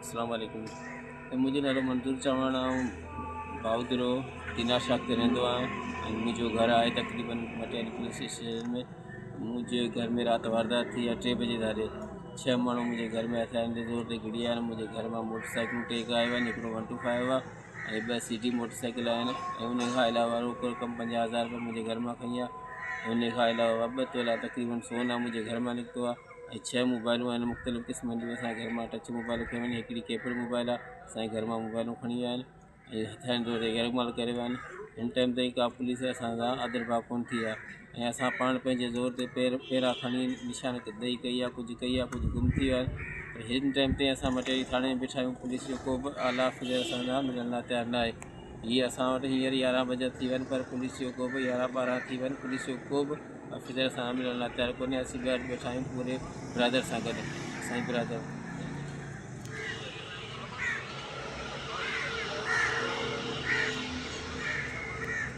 अस्सलाम वालेकुम। मुंहिंजो नालो मंज़ूर चौहान आहे। बहादुरो दीना शाख ते रहंदो आहियां ऐं मुंहिंजो घरु आहे तक़रीबन मटियाली पुलिस स्टेशन में। मुंहिंजे घर में राति वारदात थी आहे 3 बजे धारे। 6 माण्हू मुंहिंजे घर में हथियारनि जे ज़ोर ते घिरी आया आहिनि। मुंहिंजे घर मां मोटरसाइकिलूं 3 गायब आहिनि, हिकिड़ो 125 आहे ऐं 2 सीटी मोटरसाइकिल आहिनि ऐं उन खां अलावा रोकड़ रक़म 50,000 रुपया मुंहिंजे घर मां खईं आहे। उन खां अलावा 2 तोला तक़रीबन सोना मुंहिंजे घर मां निकितो आहे ऐं 6 मोबाइलूं आहिनि मुख़्तलिफ़ क़िस्मनि जूं। असांजे घर मां टच मोबाइलूं खयूं आहिनि, हिकिड़ी कीपैड मोबाइल आहे। असांजे घर मां मोबाइलूं खणी विया आहिनि ऐं हथियारनि ज़ोर ते ग़ैरमाल करे विया आहिनि। हिन टाइम ताईं का पुलिस असां सां आदर भाव कोन थी आहे ऐं असां पाण पंहिंजे ज़ोर ते पहिरां खणी निशान ॾेई कई आहे, कुझु कई आहे, कुझु गुम थी वियो आहे। पर हिन टाइम ते असां मटियाली थाणे में बीठा आहियूं। पुलिस जो को बि आला अफ़सर असां सां मिलण लाइ तयारु न आहे। हीअ असां वटि हींअर 11 बजे थी विया आहिनि, पर पुलिस जो को बि 11-12 थी विया आहिनि, पुलिस जो को बि अफ़सर सां मिलण लाइ तयारु कोन्हे। असीं ॿाहिरि वेठा आहियूं पूरे ब्रादर सां गॾु। असांजी ब्रादर